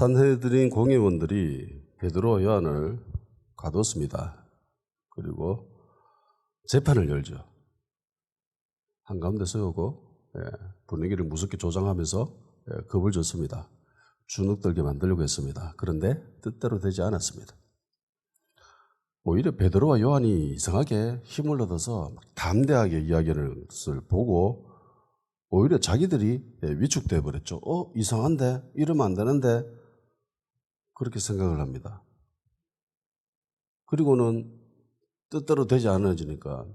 산헤드린 공회원들이 베드로와 요한을 가뒀습니다. 그리고 재판을 열죠. 한가운데 세우고 분위기를 무섭게 조장하면서 겁을 줬습니다. 주눅들게 만들려고 했습니다. 그런데 뜻대로 되지 않았습니다. 오히려 베드로와 요한이 이상하게 힘을 얻어서 담대하게 이야기하는 것을 보고 오히려 자기들이 위축되어 버렸죠. 이상한데? 이러면 안 되는데? 그렇게 생각을 합니다. 그리고는 뜻대로 되지 않아지니까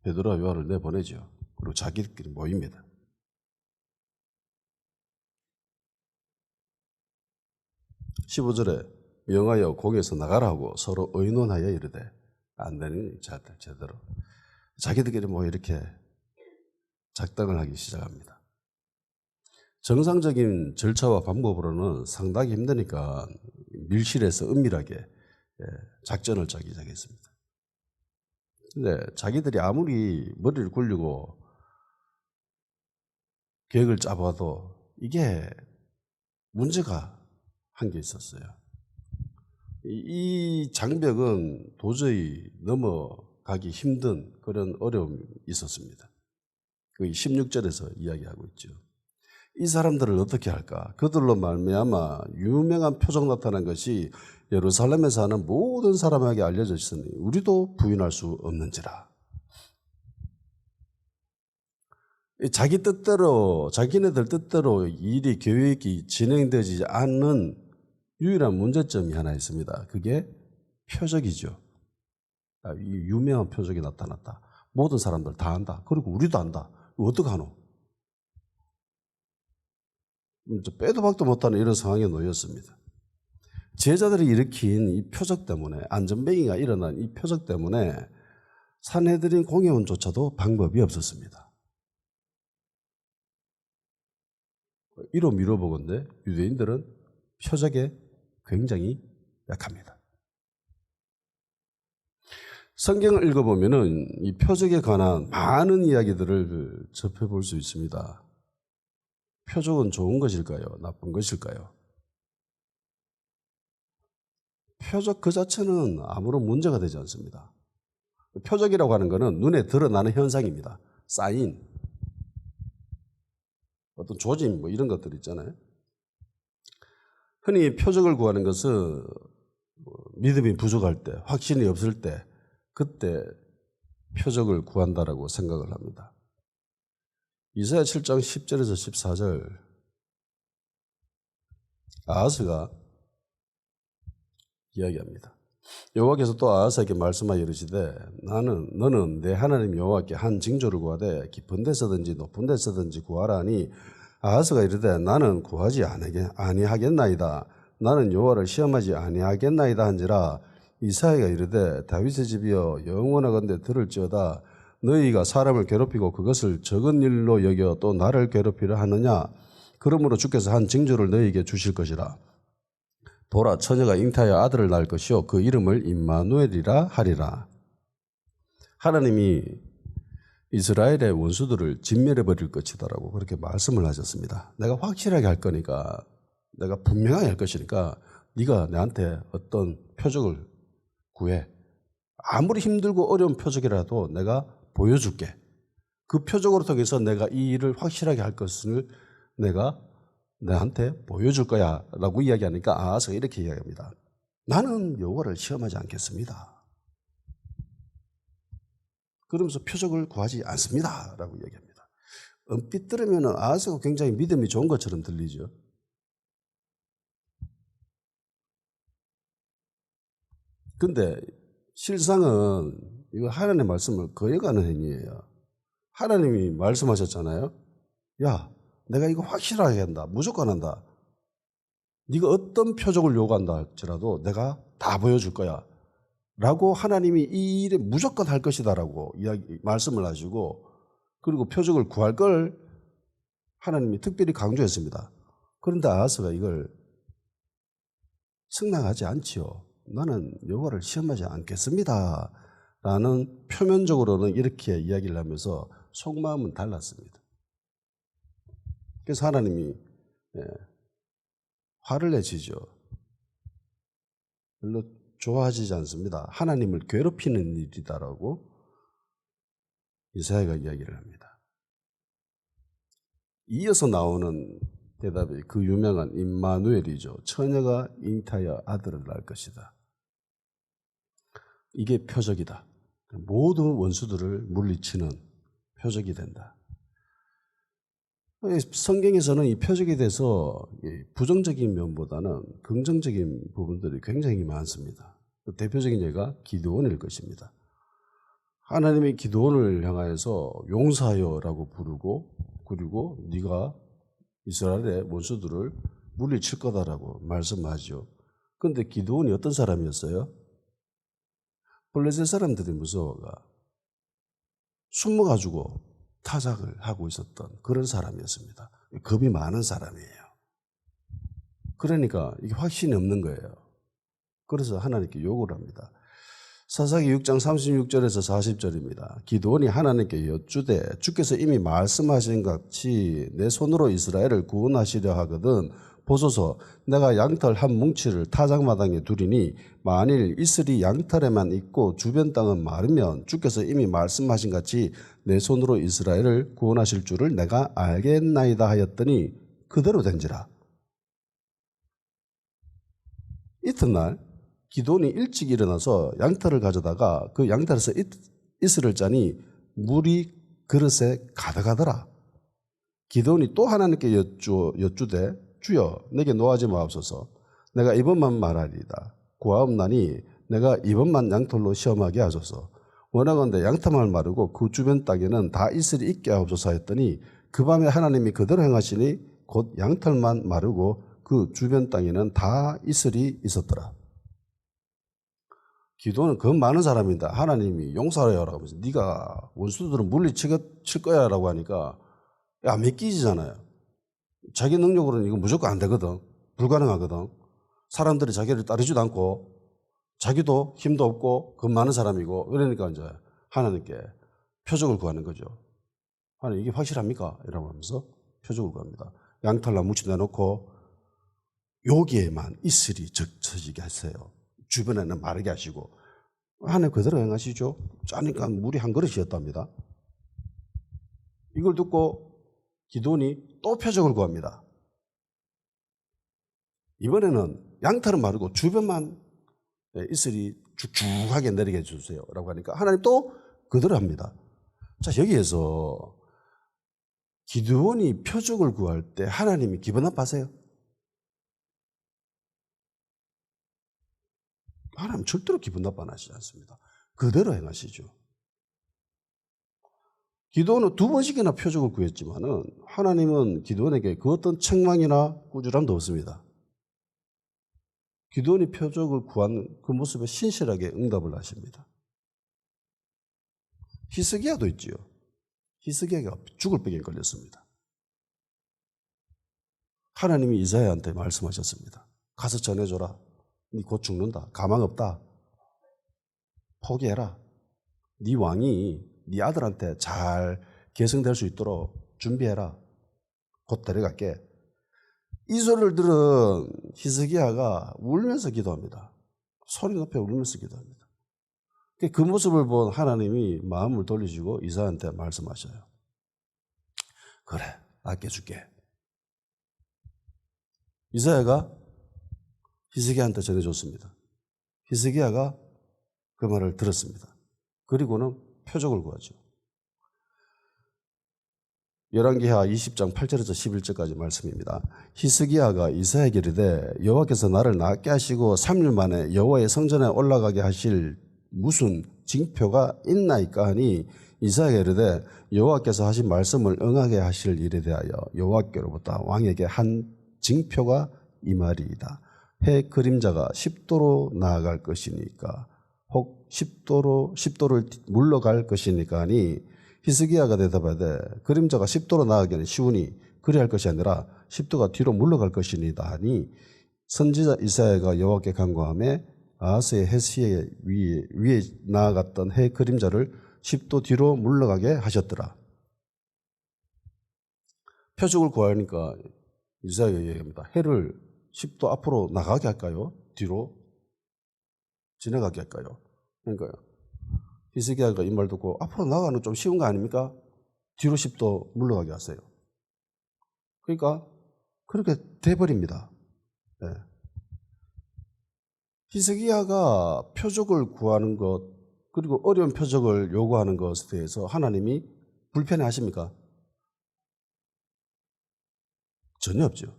베드로와 요한을 내보내죠. 그리고 자기들끼리 모입니다. (15절에) 명하여 공에서 나가라고 서로 의논하여 이르되 안 되는 자들 제대로 자기들끼리 뭐 이렇게 작당을 하기 시작합니다. 정상적인 절차와 방법으로는 상당히 힘드니까 밀실에서 은밀하게 작전을 짜기 시작했습니다. 근데 자기들이 아무리 머리를 굴리고 계획을 짜봐도 이게 문제가 한 게 있었어요. 이 장벽은 도저히 넘어가기 힘든 그런 어려움이 있었습니다. 그 16절에서 이야기하고 있죠. 이 사람들을 어떻게 할까? 그들로 말미암아 유명한 표적 나타난 것이 예루살렘에 사는 모든 사람에게 알려져 있으니 우리도 부인할 수 없는지라. 자기 뜻대로, 자기네들 뜻대로 일이 계획이 진행되지 않는 유일한 문제점이 하나 있습니다. 그게 표적이죠. 이 유명한 표적이 나타났다. 모든 사람들 다 안다. 그리고 우리도 안다. 이거 어떡하노? 빼도 박도 못하는 이런 상황에 놓였습니다. 제자들이 일으킨 이 표적 때문에, 안전뱅이가 일어난 이 표적 때문에 산헤드린 공회원조차도 방법이 없었습니다. 이로 미뤄보건대 유대인들은 표적에 굉장히 약합니다. 성경을 읽어보면은 이 표적에 관한 많은 이야기들을 접해볼 수 있습니다. 표적은 좋은 것일까요? 나쁜 것일까요? 표적 그 자체는 아무런 문제가 되지 않습니다. 표적이라고 하는 것은 눈에 드러나는 현상입니다. 사인, 어떤 조짐 뭐 이런 것들 있잖아요. 흔히 표적을 구하는 것은 믿음이 부족할 때, 확신이 없을 때, 그때 표적을 구한다라고 생각을 합니다. 이사야 7장 10절에서 14절 아하스가 이야기합니다. 여호와께서 또 아하스에게 말씀하여 이르시되 너는 내 하나님 여호와께 한 징조를 구하되 깊은 데서든지 높은 데서든지 구하라 하니 아하스가 이르되 나는 구하지 아니하겠나이다. 나는 여호와를 시험하지 아니하겠나이다 한지라. 이사야가 이르되 다윗의 집이여 영원하건대 들을지어다. 너희가 사람을 괴롭히고 그것을 적은 일로 여겨 또 나를 괴롭히려 하느냐. 그러므로 주께서 한 징조를 너희에게 주실 것이라. 보라, 처녀가 잉타하여 아들을 낳을 것이요 그 이름을 임마누엘이라 하리라. 하나님이 이스라엘의 원수들을 진멸해버릴 것이다라고 그렇게 말씀을 하셨습니다. 내가 확실하게 할 거니까, 내가 분명하게 할 것이니까 네가 내한테 어떤 표적을 구해. 아무리 힘들고 어려운 표적이라도 내가 보여줄게. 그 표적으로 통해서 내가 이 일을 확실하게 할 것을 내가 내한테 보여줄 거야 라고 이야기하니까 아하스가 이렇게 이야기합니다. 나는 여호와를 시험하지 않겠습니다. 그러면서 표적을 구하지 않습니다 라고 이야기합니다. 얼핏 들으면 아하스가 굉장히 믿음이 좋은 것처럼 들리죠. 근데 실상은 이거 하나님의 말씀을 거역하는 행위예요. 하나님이 말씀하셨잖아요. 야, 내가 이거 확실하게 한다. 무조건 한다. 네가 어떤 표적을 요구한다 할지라도 내가 다 보여줄 거야. 라고 하나님이 이 일에 무조건 할 것이다 라고 말씀을 하시고, 그리고 표적을 구할 걸 하나님이 특별히 강조했습니다. 그런데 아하스가 이걸 승낙하지 않지요. 나는 여호와를 시험하지 않겠습니다 라는 표면적으로는 이렇게 이야기를 하면서 속마음은 달랐습니다. 그래서 하나님이 화를 내시죠. 별로 좋아하지 않습니다. 하나님을 괴롭히는 일이다라고 이사야가 이야기를 합니다. 이어서 나오는 대답이 그 유명한 임마누엘이죠. 처녀가 잉타하여 아들을 낳을 것이다. 이게 표적이다. 모든 원수들을 물리치는 표적이 된다. 성경에서는 이 표적에 대해서 부정적인 면보다는 긍정적인 부분들이 굉장히 많습니다. 대표적인 예가 기드온일 것입니다. 하나님이 기드온을 향하여서 용사여라고 부르고 그리고 네가 이스라엘의 원수들을 물리칠 거다라고 말씀하죠. 그런데 기드온이 어떤 사람이었어요? 블레셋 사람들이 무서워가 숨어가지고 타작을 하고 있었던 그런 사람이었습니다. 겁이 많은 사람이에요. 그러니까 이게 확신이 없는 거예요. 그래서 하나님께 요구를 합니다. 사사기 6장 36절에서 40절입니다. 기드온이 하나님께 여쭈되 주께서 이미 말씀하신 같이 내 손으로 이스라엘을 구원하시려 하거든 보소서 내가 양털 한 뭉치를 타작마당에 두리니 만일 이슬이 양털에만 있고 주변 땅은 마르면 주께서 이미 말씀하신 같이 내 손으로 이스라엘을 구원하실 줄을 내가 알겠나이다 하였더니 그대로 된지라. 이튿날 기드온이 일찍 일어나서 양털을 가져다가 그 양털에서 이슬을 짜니 물이 그릇에 가득하더라. 기드온이 또 하나님께 여쭈되 주여 내게 노하지 마옵소서 내가 이번만 말하리이다. 구하옵나니 내가 이번만 양털로 시험하게 하소서. 원하건대 양털만 마르고 그 주변 땅에는 다 이슬이 있게 하옵소서 했더니 그 밤에 하나님이 그대로 행하시니 곧 양털만 마르고 그 주변 땅에는 다 이슬이 있었더라. 기도는 겁 많은 사람입니다. 하나님이 용서하라고 하면서 네가 원수들은 물리칠 거야 라고 하니까 야 믿기지잖아요. 자기 능력으로는 이거 무조건 안 되거든. 불가능하거든. 사람들이 자기를 따르지도 않고 자기도 힘도 없고 겁 많은 사람이고 그러니까 이제 하나님께 표적을 구하는 거죠. 하나님 이게 확실합니까? 이라고 하면서 표적을 구합니다. 양털나 뭉치 내놓고 여기에만 이슬이 적셔지게 하세요. 주변에는 마르게 하시고 하나님 그대로 행하시죠. 짜니까 물이 한 그릇이었답니다. 이걸 듣고 기드온이 또 표적을 구합니다. 이번에는 양털은 마르고 주변만 이슬이 죽죽하게 내리게 해주세요 라고 하니까 하나님 또 그대로 합니다. 자, 여기에서 기드온이 표적을 구할 때 하나님이 기분 나빠하세요? 하나님 절대로 기분 나빠 하시지 않습니다. 그대로 행하시죠. 기드온은 두 번씩이나 표적을 구했지만은 하나님은 기드온에게 그 어떤 책망이나 꾸지람도 없습니다. 기드온이 표적을 구한 그 모습에 신실하게 응답을 하십니다. 히스기야도 있지요. 히스기야가 죽을 병에 걸렸습니다. 하나님이 이사야한테 말씀하셨습니다. 가서 전해줘라. 네 곧 죽는다. 가망 없다. 포기해라. 네 왕이 네 아들한테 잘 계승될 수 있도록 준비해라. 곧 데려갈게. 이 소리를 들은 히스기야가 울면서 기도합니다. 소리 높여 울면서 기도합니다. 그 모습을 본 하나님이 마음을 돌리시고 이사야한테 말씀하셔요. 그래, 아껴줄게. 이사야가 히스기야한테 전해줬습니다. 히스기야가 그 말을 들었습니다. 그리고는 표적을 구하죠. 열왕기하 20장 8절에서 11절까지 말씀입니다. 히스기야가 이사야에게 이르되 여호와께서 나를 낫게 하시고 3일 만에 여호와의 성전에 올라가게 하실 무슨 징표가 있나이까 하니 이사야가 이르되 여호와께서 하신 말씀을 응하게 하실 일에 대하여 여호와께로부터 왕에게 한 징표가 이 말이이다. 해 그림자가 10도로 나아갈 것이니까 혹 10도를 물러갈 것이니까 하니 히스기야가 대답하되 그림자가 10도로 나아가기는 쉬우니 그리할 것이 아니라 10도가 뒤로 물러갈 것이니다 하니 선지자 이사야가 여호와께 간구하며 아하스의 해시의 위에 나아갔던 해 그림자를 10도 뒤로 물러가게 하셨더라. 표적을 구하니까 이사야가 얘기합니다. 해를 10도 앞으로 나가게 할까요? 뒤로 지나가게 할까요? 그러니까요. 히스기야가 이 말 듣고 앞으로 나가는 좀 쉬운 거 아닙니까? 뒤로 10도 물러가게 하세요. 그러니까 그렇게 돼버립니다. 네. 히스기야가 표적을 구하는 것, 그리고 어려운 표적을 요구하는 것에 대해서 하나님이 불편해 하십니까? 전혀 없죠.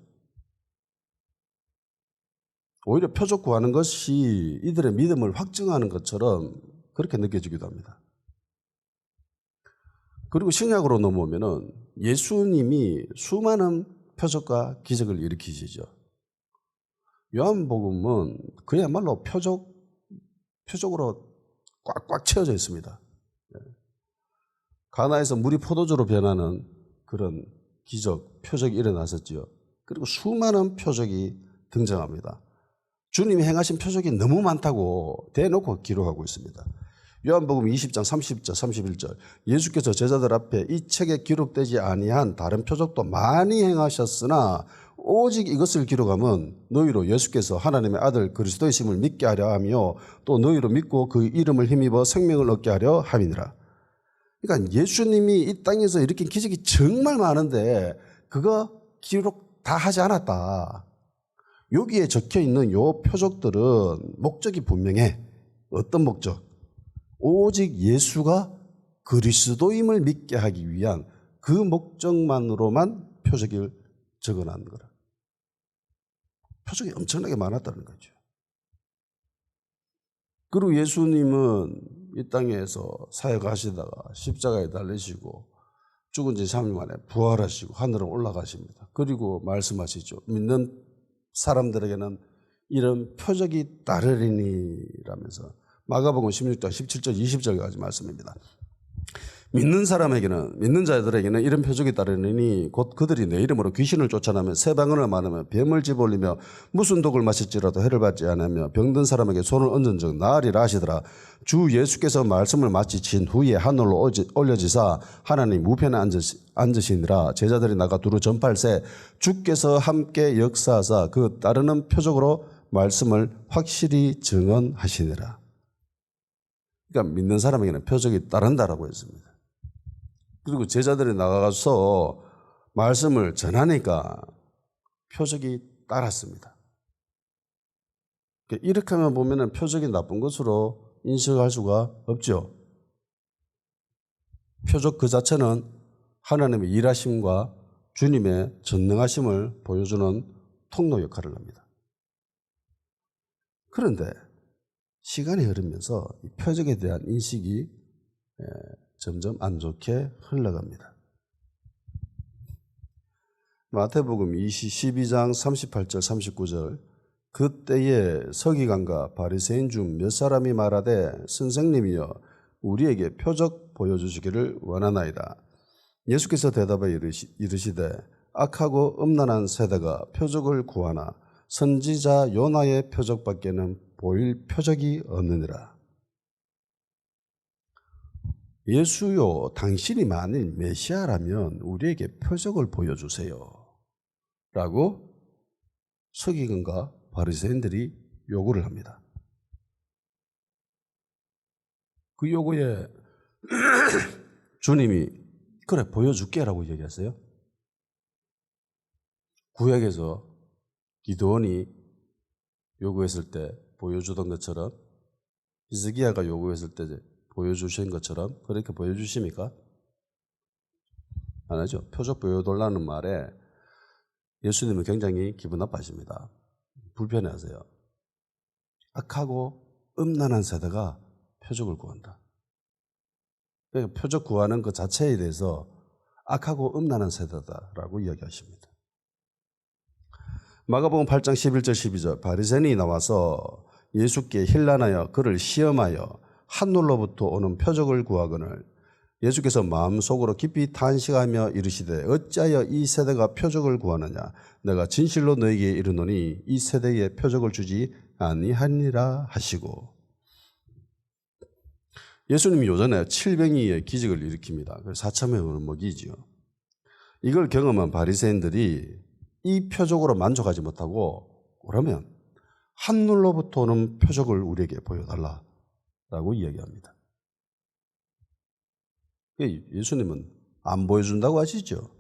오히려 표적 구하는 것이 이들의 믿음을 확증하는 것처럼 그렇게 느껴지기도 합니다. 그리고 신약으로 넘어오면은 예수님이 수많은 표적과 기적을 일으키시죠. 요한복음은 그야말로 표적으로 꽉꽉 채워져 있습니다. 가나에서 물이 포도주로 변하는 그런 기적, 표적이 일어났었지요. 그리고 수많은 표적이 등장합니다. 주님이 행하신 표적이 너무 많다고 대놓고 기록하고 있습니다. 요한복음 20장 30절 31절 예수께서 제자들 앞에 이 책에 기록되지 아니한 다른 표적도 많이 행하셨으나 오직 이것을 기록하면 너희로 예수께서 하나님의 아들 그리스도이심을 믿게 하려 하며 또 너희로 믿고 그 이름을 힘입어 생명을 얻게 하려 함이니라. 그러니까 예수님이 이 땅에서 일으킨 기적이 정말 많은데 그거 기록 다 하지 않았다. 여기에 적혀있는 요 표적들은 목적이 분명해. 어떤 목적? 오직 예수가 그리스도임을 믿게 하기 위한 그 목적만으로만 표적을 적어놓은 거라. 표적이 엄청나게 많았다는 거죠. 그리고 예수님은 이 땅에서 사역하시다가 십자가에 달리시고 죽은 지 3일 만에 부활하시고 하늘로 올라가십니다. 그리고 말씀하시죠. 믿는 사람들에게는 이런 표적이 따르리니라면서 마가복음 16장 17절 20절까지 말씀입니다. 믿는 사람에게는, 믿는 자들에게는 이런 표적이 따르니 곧 그들이 내 이름으로 귀신을 쫓아내며 새 방언을 말하며 뱀을 집어올리며 무슨 독을 마실지라도 해를 받지 않으며 병든 사람에게 손을 얹은 적 나으리라 하시더라. 주 예수께서 말씀을 마치신 후에 하늘로 올려지사 하나님 우편에 앉으시니라. 제자들이 나가 두루 전파할세 주께서 함께 역사하사 그 따르는 표적으로 말씀을 확실히 증언하시니라. 그러니까 믿는 사람에게는 표적이 따른다라고 했습니다. 그리고 제자들이 나가서 말씀을 전하니까 표적이 따랐습니다. 이렇게 하면 보면은 표적이 나쁜 것으로 인식할 수가 없죠. 표적 그 자체는 하나님의 일하심과 주님의 전능하심을 보여주는 통로 역할을 합니다. 그런데 시간이 흐르면서 이 표적에 대한 인식이 점점 안 좋게 흘러갑니다. 마태복음 12장 38절 39절 그때에 서기관과 바리새인 중 몇 사람이 말하되 선생님이여 우리에게 표적 보여주시기를 원하나이다. 예수께서 대답하여 이르시되 악하고 음란한 세대가 표적을 구하나 선지자 요나의 표적밖에는 보일 표적이 없느니라. 예수요, 당신이 만일 메시아라면 우리에게 표적을 보여주세요. 라고 서기관과 바리새인들이 요구를 합니다. 그 요구에 주님이 그래 보여줄게 라고 얘기했어요. 구약에서 기드온이 요구했을 때 보여주던 것처럼 히스기야가 요구했을 때 보여주신 것처럼 그렇게 보여주십니까? 안 하죠. 표적 보여달라는 말에 예수님은 굉장히 기분 나빠하십니다. 불편해하세요. 악하고 음란한 세대가 표적을 구한다. 그러니까 표적 구하는 그 자체에 대해서 악하고 음란한 세대다라고 이야기하십니다. 마가복음 8장 11절 12절 바리새인이 나와서 예수께 힐난하여 그를 시험하여 하늘로부터 오는 표적을 구하거늘 예수께서 마음속으로 깊이 탄식하며 이르시되 어찌하여 이 세대가 표적을 구하느냐 내가 진실로 너에게 이르노니 이 세대에 표적을 주지 아니하니라 하시고 예수님이 요전에 칠병이의 기적을 일으킵니다. 그래서 4,000명을 먹이지요. 이걸 경험한 바리새인들이 이 표적으로 만족하지 못하고 그러면 하늘로부터 오는 표적을 우리에게 보여달라라고 이야기합니다. 예수님은 안 보여준다고 하시죠?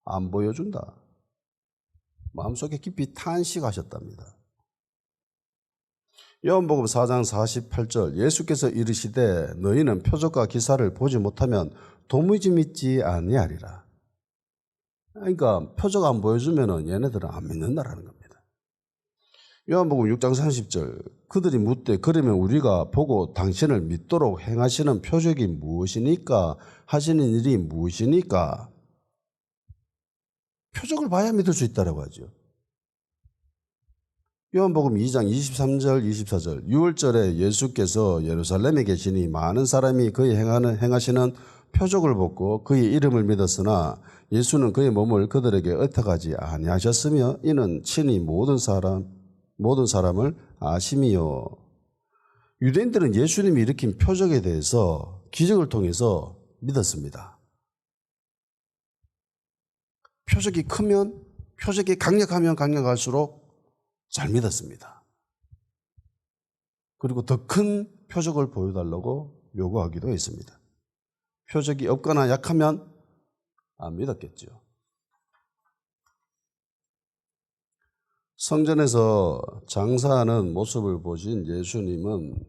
안 보여준다. 마음속에 깊이 탄식하셨답니다. 요한복음 4장 48절 예수께서 이르시되 너희는 표적과 기사를 보지 못하면 도무지 믿지 아니하리라. 그러니까 표적 안 보여주면 얘네들은 안 믿는다라는 겁니다. 요한복음 6장 30절 그들이 묻되 그러면 우리가 보고 당신을 믿도록 행하시는 표적이 무엇이니까 하시는 일이 무엇이니까? 표적을 봐야 믿을 수 있다라고 하죠. 요한복음 2장 23절 24절 6월절에 예수께서 예루살렘에 계시니 많은 사람이 그의 행하시는 표적을 보고 그의 이름을 믿었으나 예수는 그의 몸을 그들에게 의탁하지 아니하셨으며 이는 친히 모든 사람을 아심이요. 유대인들은 예수님이 일으킨 표적에 대해서 기적을 통해서 믿었습니다. 표적이 크면 표적이 강력하면 강력할수록 잘 믿었습니다. 그리고 더 큰 표적을 보여달라고 요구하기도 했습니다. 표적이 없거나 약하면 안 믿었겠죠. 성전에서 장사하는 모습을 보신 예수님은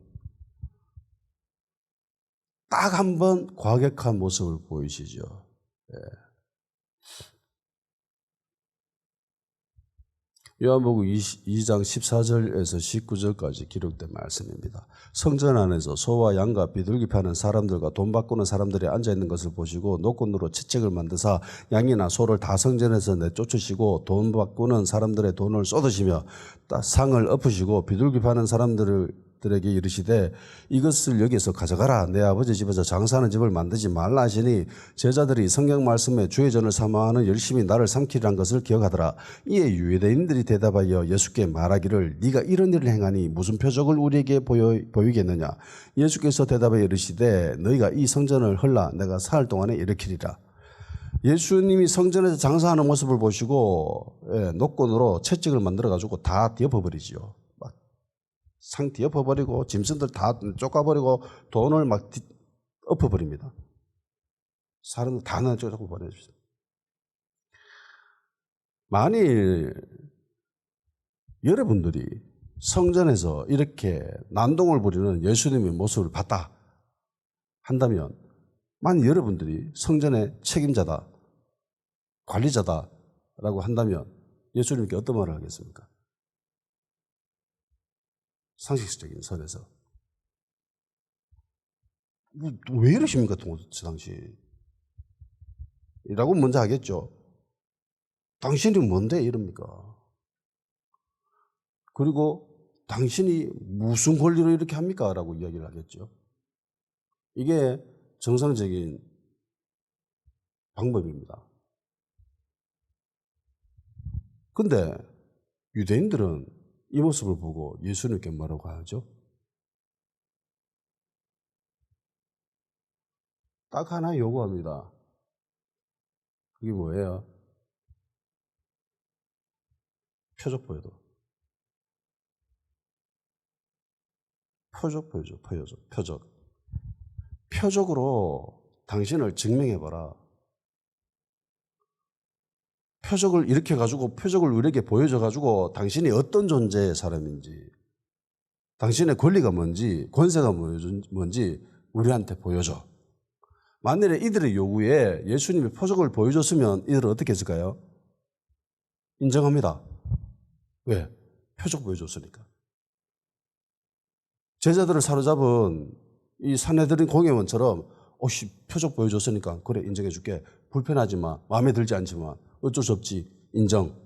딱 한 번 과격한 모습을 보이시죠. 요한복음 2장 14절에서 19절까지 기록된 말씀입니다. 성전 안에서 소와 양과 비둘기 파는 사람들과 돈 바꾸는 사람들이 앉아있는 것을 보시고 노끈으로 채찍을 만드사 양이나 소를 다 성전에서 내쫓으시고 돈 바꾸는 사람들의 돈을 쏟으시며 상을 엎으시고 비둘기 파는 사람들에게 이르시되 이것을 여기에서 가져가라. 내 아버지 집에서 장사하는 집을 만들지 말라 하시니 제자들이 성경 말씀에 주의 전을 삼아하는 열심히 나를 삼키리란 것을 기억하더라. 이에 유대인들이 대답하여 예수께 말하기를 네가 이런 일을 행하니 무슨 표적을 우리에게 보이겠느냐. 예수께서 대답하여 이르시되 너희가 이 성전을 헐라 내가 사흘 동안에 일으키리라. 예수님이 성전에서 장사하는 모습을 보시고 노끈으로 채찍을 만들어 가지고 다 뒤엎어버리죠. 상 뒤엎어버리고 짐승들 다 쫓아버리고 돈을 막 엎어버립니다. 사람들 다 쫓아고 보내주세요. 만일 여러분들이 성전에서 이렇게 난동을 부리는 예수님의 모습을 봤다 한다면 만일 여러분들이 성전의 책임자다, 관리자다라고 한다면 예수님께 어떤 말을 하겠습니까? 상식적인 선에서 왜 이러십니까 저 당시 이라고 먼저 하겠죠. 당신이 뭔데 이럽니까? 그리고 당신이 무슨 권리로 이렇게 합니까? 라고 이야기를 하겠죠. 이게 정상적인 방법입니다. 근데 유대인들은 이 모습을 보고 예수님께 뭐라고 하죠? 딱 하나 요구합니다. 그게 뭐예요? 표적 보여줘. 표적. 표적으로 당신을 증명해봐라. 표적을 일으켜가지고 표적을 우리에게 보여줘가지고 당신이 어떤 존재의 사람인지 당신의 권리가 뭔지 권세가 뭔지 우리한테 보여줘. 만일에 이들의 요구에 예수님이 표적을 보여줬으면 이들은 어떻게 했을까요? 인정합니다. 왜? 표적 보여줬으니까. 제자들을 사로잡은 이 산헤드린 공회원처럼 표적 보여줬으니까 그래 인정해 줄게. 불편하지 마. 마음에 들지 않지만 어쩔 수 없지. 인정.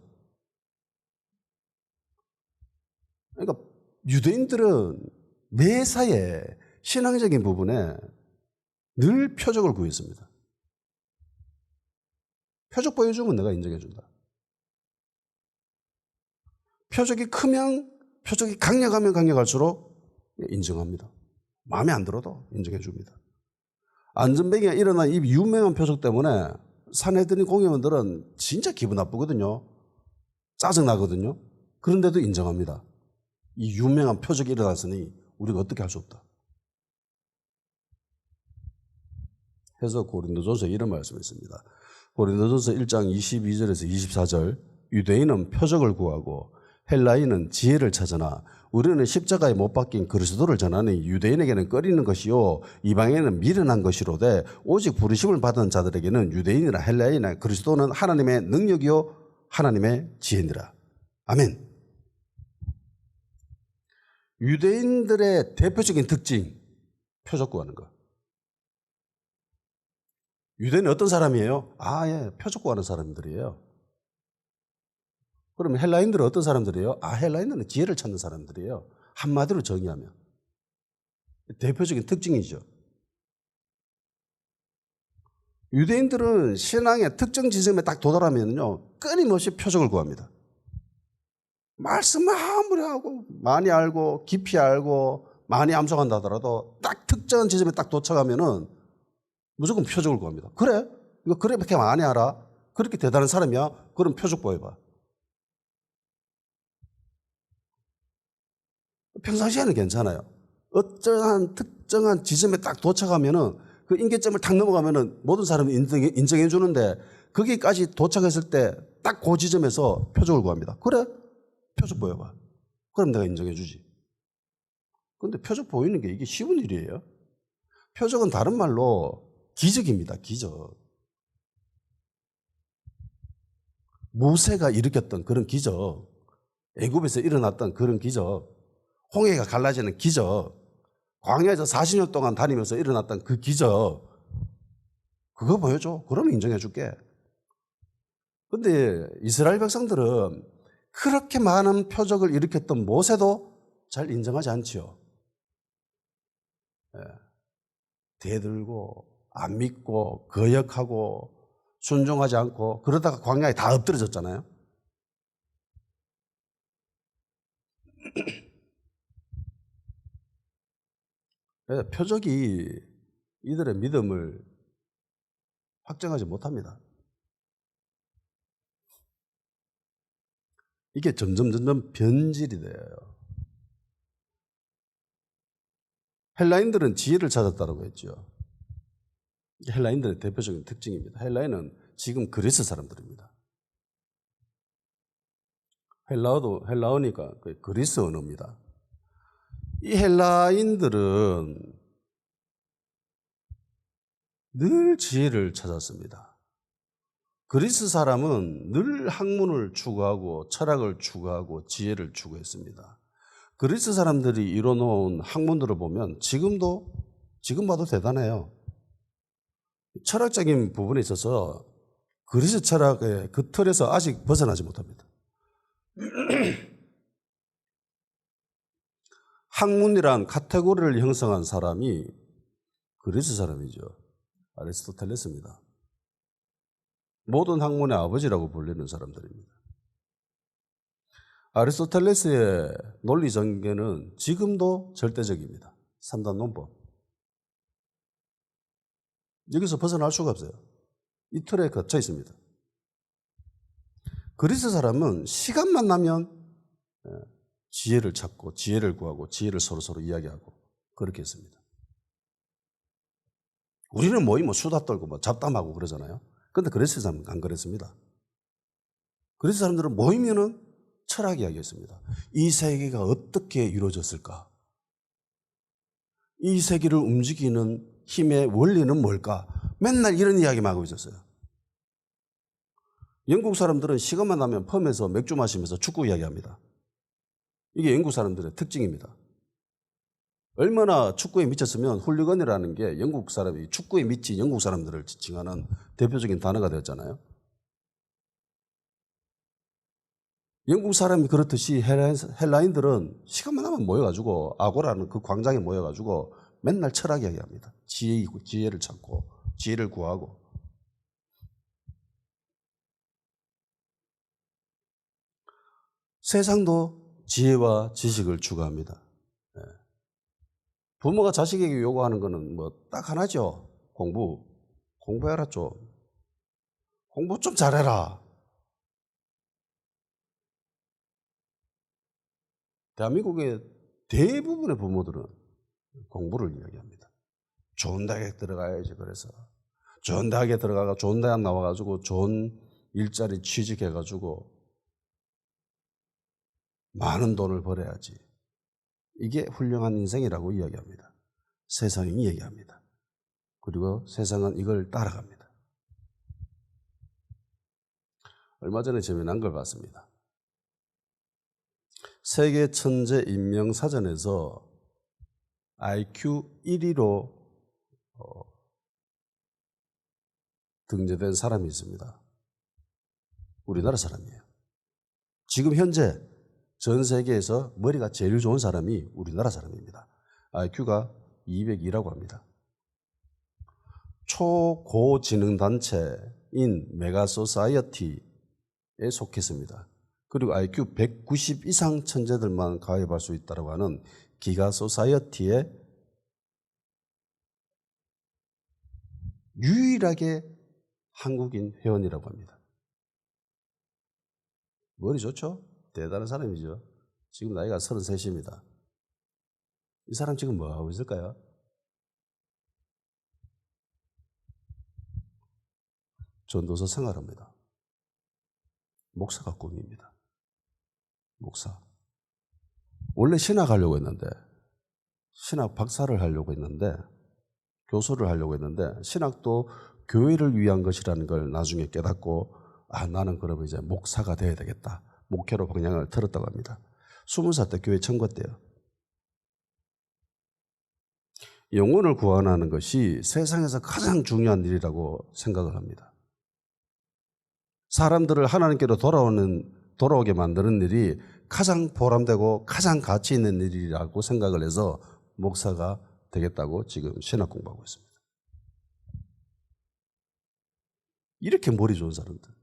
그러니까 유대인들은 매사에 신앙적인 부분에 늘 표적을 구했습니다. 표적 보여주면 내가 인정해 준다. 표적이 크면 표적이 강력하면 강력할수록 인정합니다. 마음에 안 들어도 인정해 줍니다. 안전뱅이가 일어난 이 유명한 표적 때문에 산헤드린 공회원들은 진짜 기분 나쁘거든요. 짜증나거든요. 그런데도 인정합니다. 이 유명한 표적이 일어났으니 우리가 어떻게 할 수 없다. 해서 고린도전서 이런 말씀이 있습니다. 고린도전서 1장 22절에서 24절 유대인은 표적을 구하고 헬라인은 지혜를 찾으나 우리는 십자가에 못 박힌 그리스도를 전하니 유대인에게는 꺼리는 것이요 이방인에게는 미련한 것이로되 오직 부르심을 받은 자들에게는 유대인이나 헬라인이나 그리스도는 하나님의 능력이요 하나님의 지혜니라. 아멘. 유대인들의 대표적인 특징, 표적 구하는 거. 유대인은 어떤 사람이에요? 예, 표적 구하는 사람들이에요. 그러면 헬라인들은 어떤 사람들이에요? 헬라인들은 지혜를 찾는 사람들이에요. 한마디로 정의하면. 대표적인 특징이죠. 유대인들은 신앙의 특정 지점에 딱 도달하면요, 끊임없이 표적을 구합니다. 말씀을 아무리 하고, 많이 알고, 깊이 알고, 많이 암송한다 하더라도 딱 특정한 지점에 딱 도착하면은 무조건 표적을 구합니다. 그래? 이거 그렇게 많이 알아? 그렇게 대단한 사람이야? 그럼 표적 보여봐. 평상시에는 괜찮아요. 어떠한 특정한 지점에 딱 도착하면은 그 인계점을 탁 넘어가면은 모든 사람이 인정해 주는데 거기까지 도착했을 때 딱 그 지점에서 표적을 구합니다. 그래? 표적 보여봐. 그럼 내가 인정해 주지. 그런데 표적 보이는 게 이게 쉬운 일이에요. 표적은 다른 말로 기적입니다. 기적. 모세가 일으켰던 그런 기적, 애굽에서 일어났던 그런 기적, 홍해가 갈라지는 기적, 광야에서 40년 동안 다니면서 일어났던 그 기적, 그거 보여줘. 그러면 인정해 줄게. 그런데 이스라엘 백성들은 그렇게 많은 표적을 일으켰던 모세도 잘 인정하지 않지요. 대들고 안 믿고 거역하고 순종하지 않고 그러다가 광야에 다 엎드려졌잖아요. 표적이 이들의 믿음을 확정하지 못합니다. 이게 점점 변질이 돼요. 헬라인들은 지혜를 찾았다고 했죠. 이게 헬라인들의 대표적인 특징입니다. 헬라인은 지금 그리스 사람들입니다. 헬라어니까 그리스 언어입니다. 이 헬라인들은 늘 지혜를 찾았습니다. 그리스 사람은 늘 학문을 추구하고 철학을 추구하고 지혜를 추구했습니다. 그리스 사람들이 이뤄놓은 학문들을 보면 지금 봐도 대단해요. 철학적인 부분에 있어서 그리스 철학의 그 틀에서 아직 벗어나지 못합니다. 학문이란 카테고리를 형성한 사람이 그리스 사람이죠. 아리스토텔레스입니다. 모든 학문의 아버지라고 불리는 사람들입니다. 아리스토텔레스의 논리 전개는 지금도 절대적입니다. 3단 논법. 여기서 벗어날 수가 없어요. 이 틀에 갇혀 있습니다. 그리스 사람은 시간만 나면 지혜를 찾고 지혜를 구하고 지혜를 서로 이야기하고 그렇게 했습니다. 우리는 모이면 수다 떨고 잡담하고 그러잖아요. 그런데 그리스 사람은 안 그랬습니다. 그리스 사람들은 모이면은 철학 이야기했습니다. 이 세계가 어떻게 이루어졌을까? 이 세계를 움직이는 힘의 원리는 뭘까? 맨날 이런 이야기만 하고 있었어요. 영국 사람들은 시간만 나면 펌에서 맥주 마시면서 축구 이야기합니다. 이게 영국 사람들의 특징입니다. 얼마나 축구에 미쳤으면 훌리건이라는 게 영국 사람이 축구에 미친 영국 사람들을 지칭하는 대표적인 단어가 되었잖아요. 영국 사람이 그렇듯이 헬라인들은 시간만 나면 모여가지고 아고라는 그 광장에 모여가지고 맨날 철학 이야기합니다. 지혜를 찾고 지혜를 구하고. 세상도 지혜와 지식을 추구합니다. 부모가 자식에게 요구하는 거는 딱 하나죠. 공부해라 좀. 공부 좀 잘해라. 대한민국의 대부분의 부모들은 공부를 이야기합니다. 좋은 대학에 들어가야지. 그래서 좋은 대학에 들어가가 좋은 대학 나와가지고 좋은 일자리 취직해가지고 많은 돈을 벌어야지. 이게 훌륭한 인생이라고 이야기합니다. 세상이 이야기합니다. 그리고 세상은 이걸 따라갑니다. 얼마 전에 재미난 걸 봤습니다. 세계 천재 인명 사전에서 IQ 1위로 등재된 사람이 있습니다. 우리나라 사람이에요. 지금 현재 전 세계에서 머리가 제일 좋은 사람이 우리나라 사람입니다. IQ가 202라고 합니다. 초고지능단체인 메가소사이어티에 속했습니다. 그리고 IQ 190 이상 천재들만 가입할 수 있다고 하는 기가소사이어티에 유일하게 한국인 회원이라고 합니다. 머리 좋죠? 대단한 사람이죠. 지금 나이가 33입니다. 이 사람 지금 뭐 하고 있을까요? 전도서 생활합니다. 목사가 꿈입니다. 목사. 원래 신학하려고 했는데, 신학 박사를 하려고 했는데, 교수를 하려고 했는데, 신학도 교회를 위한 것이라는 걸 나중에 깨닫고, 나는 그러면 이제 목사가 돼야 되겠다. 목회로 방향을 틀었다고 합니다. 20살 때 교회 청구했대요. 영혼을 구원하는 것이 세상에서 가장 중요한 일이라고 생각을 합니다. 사람들을 하나님께로 돌아오게 만드는 일이 가장 보람되고 가장 가치 있는 일이라고 생각을 해서 목사가 되겠다고 지금 신학 공부하고 있습니다. 이렇게 머리 좋은 사람들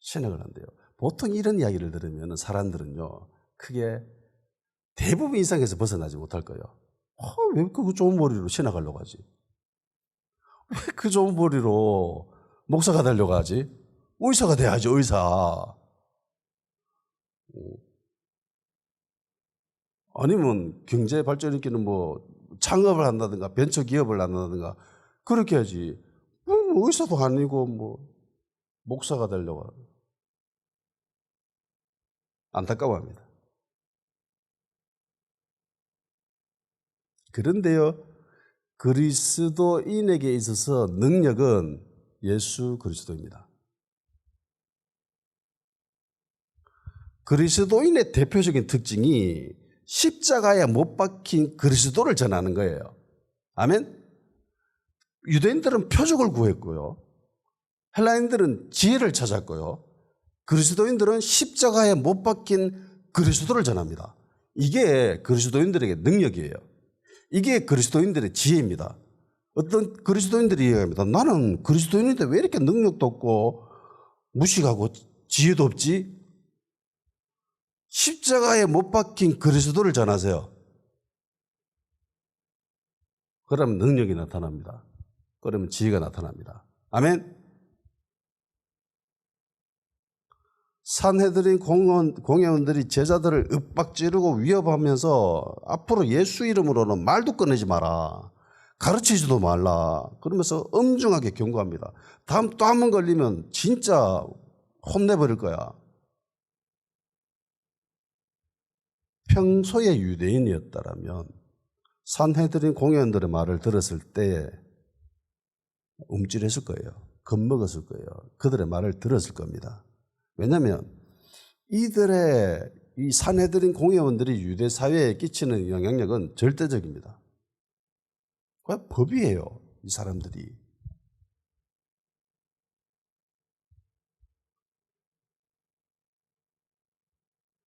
신학을 한대요. 보통 이런 이야기를 들으면 사람들은요, 크게 대부분 인상에서 벗어나지 못할 거예요. 왜 그 좋은 머리로 신학하려고 하지? 왜 그 좋은 머리로 목사가 되려고 하지? 의사가 돼야지, 의사. 아니면 경제 발전시키는 뭐 창업을 한다든가 벤처 기업을 한다든가 그렇게 해야지. 뭐 의사도 아니고 뭐 목사가 되려고 하고. 안타까워합니다. 그런데요, 그리스도인에게 있어서 능력은 예수 그리스도입니다. 그리스도인의 대표적인 특징이 십자가에 못 박힌 그리스도를 전하는 거예요. 아멘? 유대인들은 표적을 구했고요. 헬라인들은 지혜를 찾았고요. 그리스도인들은 십자가에 못 박힌 그리스도를 전합니다. 이게 그리스도인들에게 능력이에요. 이게 그리스도인들의 지혜입니다. 어떤 그리스도인들이 얘기합니다. 나는 그리스도인인데 왜 이렇게 능력도 없고 무식하고 지혜도 없지? 십자가에 못 박힌 그리스도를 전하세요. 그러면 능력이 나타납니다. 그러면 지혜가 나타납니다. 아멘? 산헤드린 공회원들이 제자들을 윽박지르고 위협하면서 앞으로 예수 이름으로는 말도 꺼내지 마라. 가르치지도 말라. 그러면서 엄중하게 경고합니다. 다음 또 한 번 걸리면 진짜 혼내버릴 거야. 평소에 유대인이었다라면 산헤드린 공회원들의 말을 들었을 때 움찔했을 거예요. 겁먹었을 거예요. 그들의 말을 들었을 겁니다. 왜냐하면 이들의 이 산헤드린 공회원들이 유대 사회에 끼치는 영향력은 절대적입니다. 그냥 법이에요. 이 사람들이.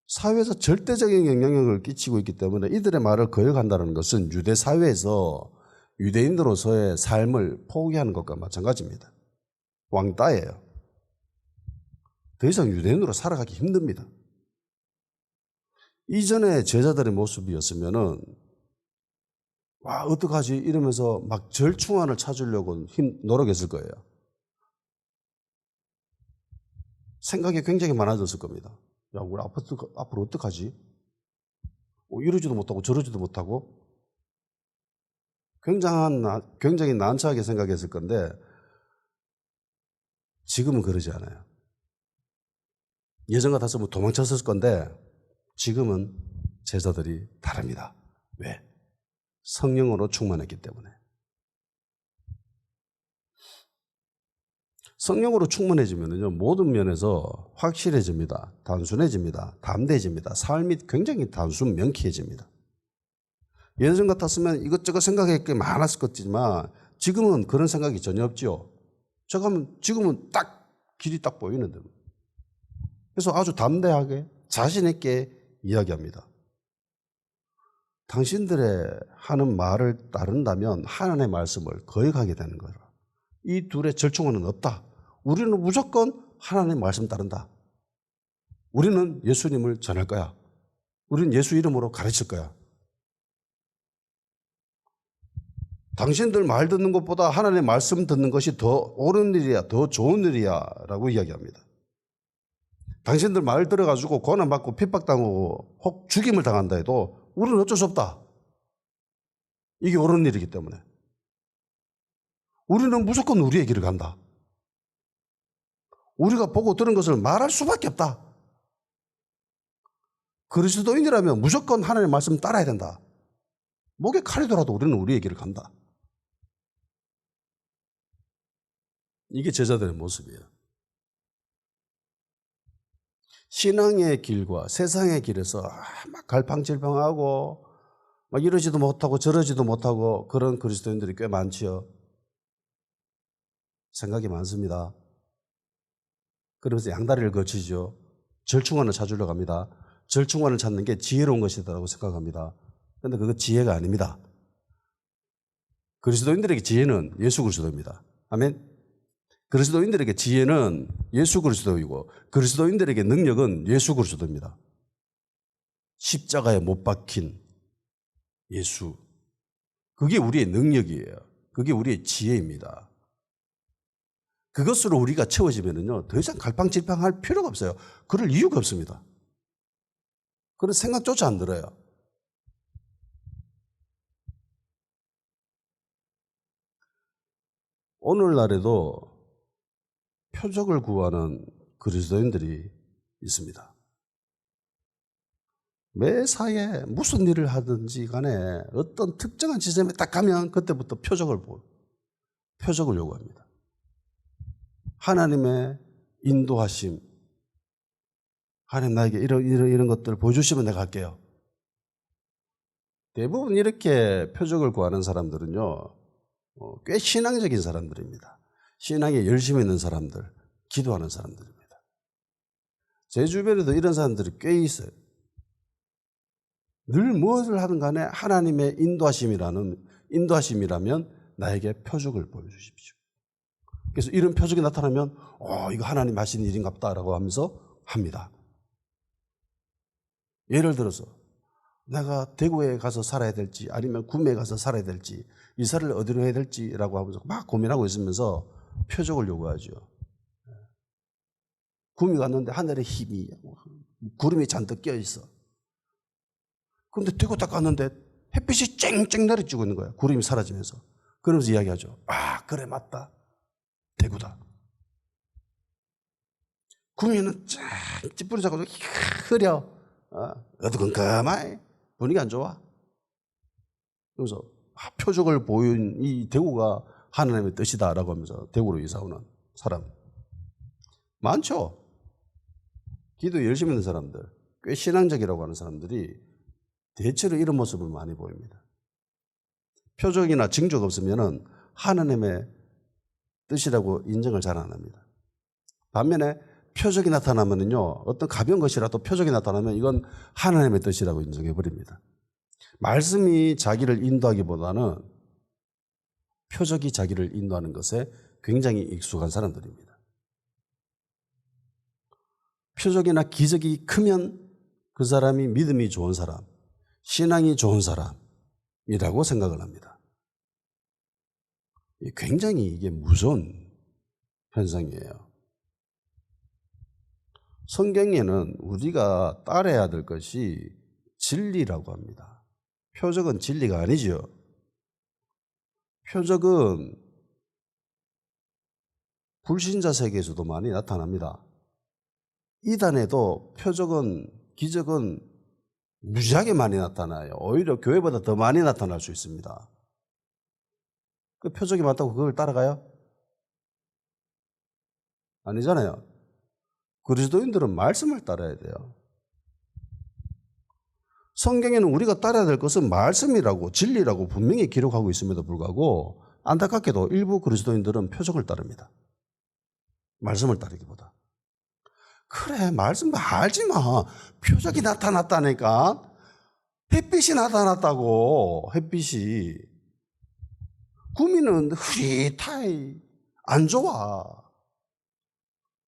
사회에서 절대적인 영향력을 끼치고 있기 때문에 이들의 말을 거역한다는 것은 유대 사회에서 유대인으로서의 삶을 포기하는 것과 마찬가지입니다. 왕따예요. 더 이상 유대인으로 살아가기 힘듭니다. 이전에 제자들의 모습이었으면은 와 어떡하지 이러면서 막 절충안을 찾으려고 노력했을 거예요. 생각이 굉장히 많아졌을 겁니다. 야 우리 앞으로 어떡하지? 이러지도 못하고 저러지도 못하고 굉장히 난처하게 생각했을 건데 지금은 그러지 않아요. 예전 같았으면 도망쳤을 건데 지금은 제자들이 다릅니다. 왜? 성령으로 충만했기 때문에. 성령으로 충만해지면요, 모든 면에서 확실해집니다. 단순해집니다. 담대해집니다. 삶이 굉장히 단순 명쾌해집니다. 예전 같았으면 이것저것 생각할 게 많았을 것이지만 지금은 그런 생각이 전혀 없지요. 지금은 딱 길이 딱 보이는데. 그래서 아주 담대하게 자신 있게 이야기합니다. 당신들의 하는 말을 따른다면 하나님의 말씀을 거역하게 되는 거라. 이 둘의 절충안은 없다. 우리는 무조건 하나님의 말씀 따른다. 우리는 예수님을 전할 거야. 우리는 예수 이름으로 가르칠 거야. 당신들 말 듣는 것보다 하나님의 말씀 듣는 것이 더 옳은 일이야, 더 좋은 일이야 라고 이야기합니다. 당신들 말 들어가지고 고난받고 핍박당하고 혹 죽임을 당한다 해도 우리는 어쩔 수 없다. 이게 옳은 일이기 때문에. 우리는 무조건 우리의 길을 간다. 우리가 보고 들은 것을 말할 수밖에 없다. 그리스도인이라면 무조건 하나님의 말씀 따라야 된다. 목에 칼이더라도 우리는 우리의 길을 간다. 이게 제자들의 모습이에요. 신앙의 길과 세상의 길에서 막 갈팡질팡하고 막 이러지도 못하고 저러지도 못하고 그런 그리스도인들이 꽤 많지요. 생각이 많습니다. 그러면서 양다리를 거치죠. 절충안을 찾으려고 합니다. 절충안을 찾는 게 지혜로운 것이다라고 생각합니다. 그런데 그거 지혜가 아닙니다. 그리스도인들에게 지혜는 예수 그리스도입니다. 아멘. 그리스도인들에게 지혜는 예수 그리스도이고 그리스도인들에게 능력은 예수 그리스도입니다. 십자가에 못 박힌 예수. 그게 우리의 능력이에요. 그게 우리의 지혜입니다. 그것으로 우리가 채워지면요, 더 이상 갈팡질팡할 필요가 없어요. 그럴 이유가 없습니다. 그런 생각조차 안 들어요. 오늘날에도 표적을 구하는 그리스도인들이 있습니다. 매사에 무슨 일을 하든지 간에 어떤 특정한 지점에 딱 가면 그때부터 표적을 요구합니다. 하나님의 인도하심, 하나님 나에게 이런 것들을 보여주시면 내가 할게요. 대부분 이렇게 표적을 구하는 사람들은요, 꽤 신앙적인 사람들입니다. 신앙에 열심히 있는 사람들, 기도하는 사람들입니다. 제 주변에도 이런 사람들이 꽤 있어요. 늘 무엇을 하든 간에 하나님의 인도하심이라면 나에게 표적을 보여주십시오. 그래서 이런 표적이 나타나면 이거 하나님 하신 일인갑다라고 하면서 합니다. 예를 들어서 내가 대구에 가서 살아야 될지 아니면 구미에 가서 살아야 될지 이사를 어디로 해야 될지라고 하면서 막 고민하고 있으면서 표적을 요구하죠. 구미 갔는데 하늘에 힘이 구름이 잔뜩 껴있어. 그런데 대구 딱 갔는데 햇빛이 쨍쨍 내리쬐고 있는 거야. 구름이 사라지면서. 그러면서 이야기하죠. 그래 맞다. 대구다. 구미는 쫙 찌푸리 잡고 흐려. 어두컴컴해. 분위기 안 좋아. 그래서 표적을 보인 이 대구가 하나님의 뜻이다라고 하면서 대구로 이사 오는 사람 많죠. 기도 열심히 있는 사람들, 꽤 신앙적이라고 하는 사람들이 대체로 이런 모습을 많이 보입니다. 표적이나 징조가 없으면 하나님의 뜻이라고 인정을 잘 안 합니다. 반면에 표적이 나타나면요, 어떤 가벼운 것이라도 표적이 나타나면 이건 하나님의 뜻이라고 인정해 버립니다. 말씀이 자기를 인도하기보다는 표적이 자기를 인도하는 것에 굉장히 익숙한 사람들입니다. 표적이나 기적이 크면 그 사람이 믿음이 좋은 사람, 신앙이 좋은 사람이라고 생각을 합니다. 굉장히 이게 무서운 현상이에요. 성경에는 우리가 따라야 될 것이 진리라고 합니다. 표적은 진리가 아니죠. 표적은 불신자 세계에서도 많이 나타납니다. 이단에도 표적은, 기적은 무지하게 많이 나타나요. 오히려 교회보다 더 많이 나타날 수 있습니다. 그 표적이 많다고 그걸 따라가요? 아니잖아요. 그리스도인들은 말씀을 따라야 돼요. 성경에는 우리가 따라야 될 것은 말씀이라고, 진리라고 분명히 기록하고 있음에도 불구하고 안타깝게도 일부 그리스도인들은 표적을 따릅니다. 말씀을 따르기보다. 그래, 말씀 알지 마. 표적이 나타났다니까. 햇빛이 나타났다고. 햇빛이. 구미는 흐릿하이 안 좋아.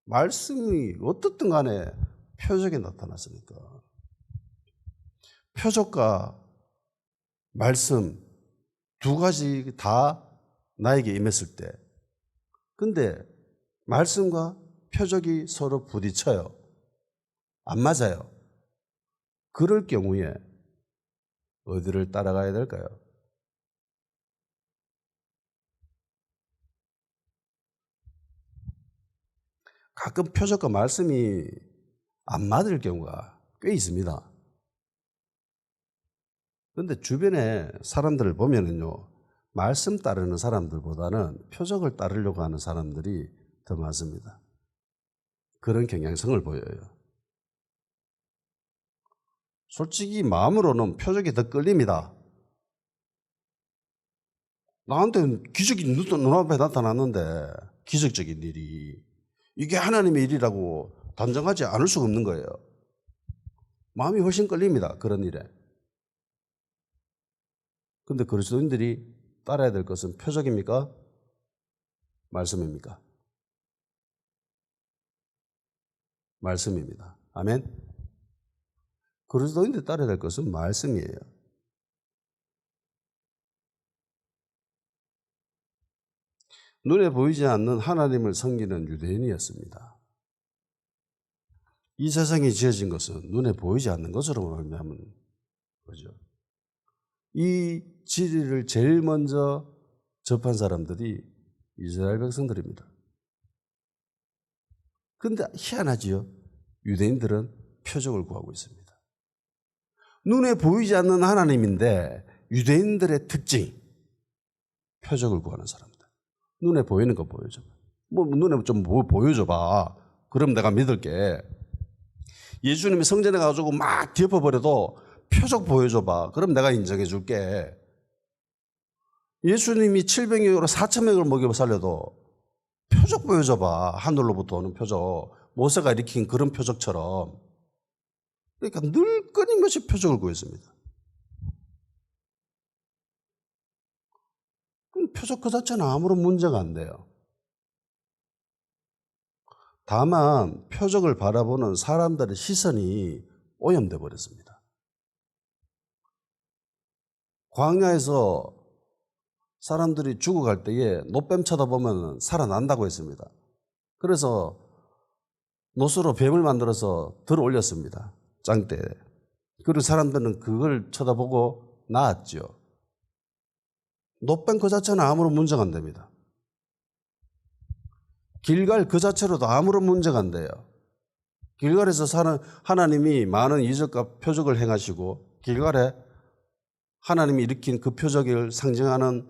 말씀이 어떻든 간에 표적이 나타났으니까. 표적과 말씀 두 가지 다 나에게 임했을 때, 근데 말씀과 표적이 서로 부딪혀요. 안 맞아요. 그럴 경우에 어디를 따라가야 될까요? 가끔 표적과 말씀이 안 맞을 경우가 꽤 있습니다. 그런데 주변에 사람들을 보면은요, 말씀 따르는 사람들보다는 표적을 따르려고 하는 사람들이 더 많습니다. 그런 경향성을 보여요. 솔직히 마음으로는 표적이 더 끌립니다. 나한테 기적이 눈앞에 나타났는데, 기적적인 일이 이게 하나님의 일이라고 단정하지 않을 수가 없는 거예요. 마음이 훨씬 끌립니다. 그런 일에. 그런데 그리스도인들이 따라야 될 것은 표적입니까? 말씀입니까? 말씀입니다. 아멘? 그리스도인들이 따라야 될 것은 말씀이에요. 눈에 보이지 않는 하나님을 섬기는 유대인이었습니다. 이 세상이 지어진 것은 눈에 보이지 않는 것으로 말미암은 거죠. 이 진리를 제일 먼저 접한 사람들이 이스라엘 백성들입니다. 그런데 희한하지요. 유대인들은 표적을 구하고 있습니다. 눈에 보이지 않는 하나님인데 유대인들의 특징, 표적을 구하는 사람들. 눈에 보이는 거 보여줘봐. 눈에 좀 보여줘봐. 그럼 내가 믿을게. 예수님이 성전에 가가지고 막 뒤엎어버려도 표적 보여줘봐. 그럼 내가 인정해 줄게. 예수님이 700명으로 4,000명을 먹여 살려도 표적 보여줘봐. 하늘로부터 오는 표적. 모세가 일으킨 그런 표적처럼. 그러니까 늘 끊임없이 표적을 구했습니다. 그럼 표적 그 자체는 아무런 문제가 안 돼요. 다만 표적을 바라보는 사람들의 시선이 오염돼 버렸습니다. 광야에서 사람들이 죽어갈 때에 노뱀 쳐다보면 살아난다고 했습니다. 그래서 노스로 뱀을 만들어서 들어 올렸습니다. 짱대에. 그리고 사람들은 그걸 쳐다보고 나았죠. 노뱀 그 자체는 아무런 문제가 안 됩니다. 길갈 그 자체로도 아무런 문제가 안 돼요. 길갈에서 사는 하나님이 많은 이적과 표적을 행하시고 길갈에 하나님이 일으킨 그 표적을 상징하는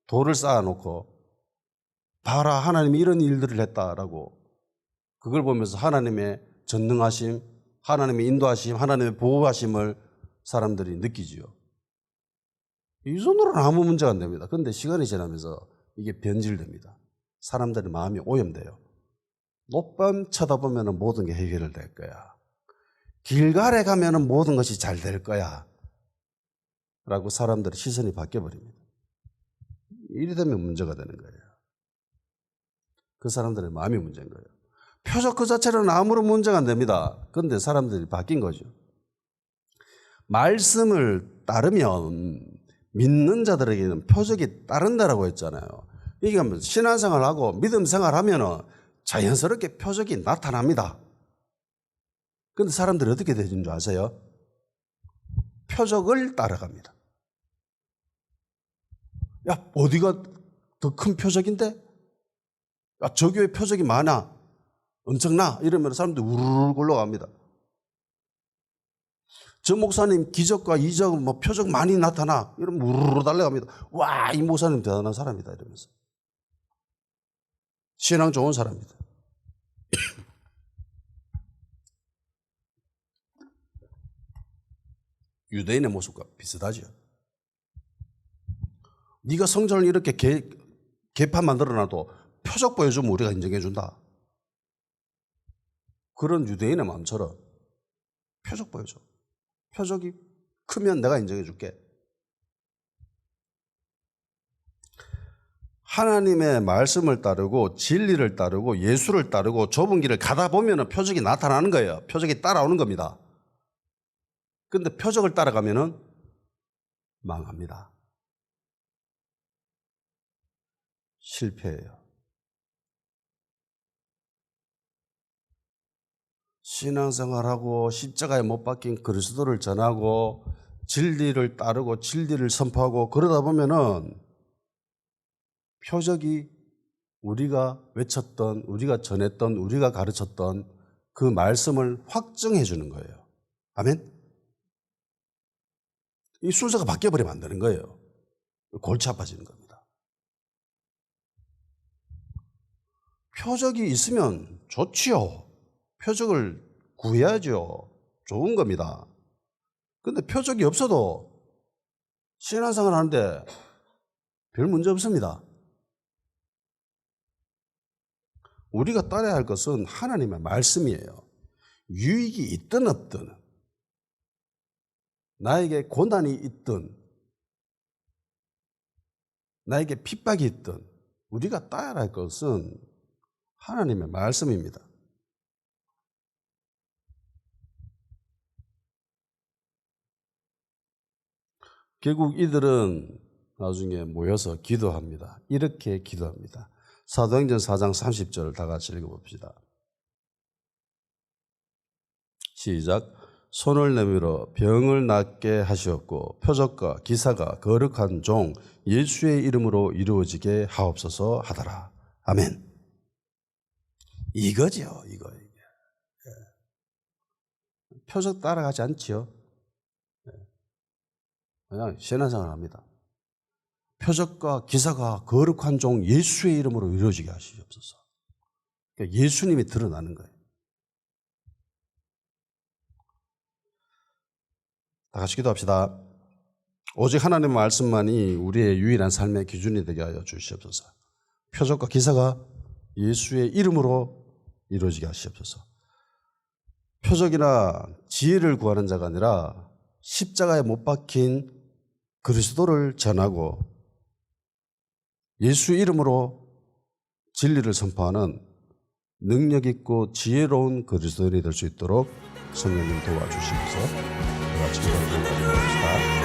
돌을 쌓아놓고 봐라 하나님이 이런 일들을 했다라고 그걸 보면서 하나님의 전능하심, 하나님의 인도하심, 하나님의 보호하심을 사람들이 느끼지요. 이 정도로는 아무 문제가 안 됩니다. 그런데 시간이 지나면서 이게 변질됩니다. 사람들의 마음이 오염돼요. 노뱀 쳐다보면 모든 게 해결될 거야. 길갈에 가면 모든 것이 잘 될 거야. 라고 사람들의 시선이 바뀌어버립니다. 이리 되면 문제가 되는 거예요. 그 사람들의 마음이 문제인 거예요. 표적 그 자체로는 아무런 문제가 안 됩니다. 그런데 사람들이 바뀐 거죠. 말씀을 따르면 믿는 자들에게는 표적이 따른다라고 했잖아요. 이게 신앙생활하고 믿음생활하면 자연스럽게 표적이 나타납니다. 그런데 사람들이 어떻게 되는 줄 아세요? 표적을 따라갑니다. 야, 어디가 더 큰 표적인데? 야, 저 교회 표적이 많아. 엄청나. 이러면 사람들이 우르르 올라갑니다. 저 목사님 기적과 이적, 표적 많이 나타나. 이러면 우르르 달려갑니다. 와, 이 목사님 대단한 사람이다. 이러면서. 신앙 좋은 사람이다. 유대인의 모습과 비슷하죠. 네가 성전을 이렇게 개판 만들어놔도 표적 보여주면 우리가 인정해준다. 그런 유대인의 마음처럼 표적 보여줘. 표적이 크면 내가 인정해줄게. 하나님의 말씀을 따르고 진리를 따르고 예수를 따르고 좁은 길을 가다 보면 표적이 나타나는 거예요. 표적이 따라오는 겁니다. 그런데 표적을 따라가면 망합니다. 실패해요. 신앙생활하고 십자가에 못 박힌 그리스도를 전하고 진리를 따르고 진리를 선포하고 그러다 보면은 표적이 우리가 외쳤던, 우리가 전했던, 우리가 가르쳤던 그 말씀을 확증해 주는 거예요. 아멘? 이 순서가 바뀌어버리면 안 되는 거예요. 골치 아파지는 겁니다. 표적이 있으면 좋지요. 표적을 구해야죠. 좋은 겁니다. 그런데 표적이 없어도 신앙생활 하는데 별 문제 없습니다. 우리가 따라야 할 것은 하나님의 말씀이에요. 유익이 있든 없든, 나에게 고난이 있든, 나에게 핍박이 있든, 우리가 따라야 할 것은 하나님의 말씀입니다. 결국 이들은 나중에 모여서 기도합니다. 이렇게 기도합니다. 사도행전 4장 30절을 다 같이 읽어봅시다. 시작. 손을 내밀어 병을 낫게 하시었고 표적과 기사가 거룩한 종 예수의 이름으로 이루어지게 하옵소서 하더라. 아멘. 이거죠. 이거. 표적 따라가지 않지요. 그냥 신앙생활 합니다. 표적과 기사가 거룩한 종 예수의 이름으로 이루어지게 하시옵소서. 그러니까 예수님이 드러나는 거예요. 다 같이 기도합시다. 오직 하나님의 말씀만이 우리의 유일한 삶의 기준이 되게 하여 주시옵소서. 표적과 기사가 예수의 이름으로 이루어지게 하시옵소서. 표적이나 지혜를 구하는 자가 아니라 십자가에 못 박힌 그리스도를 전하고 예수 이름으로 진리를 선포하는 능력 있고 지혜로운 그리스도인이 될 수 있도록 성령님 도와주시면서 같이 기도합시다.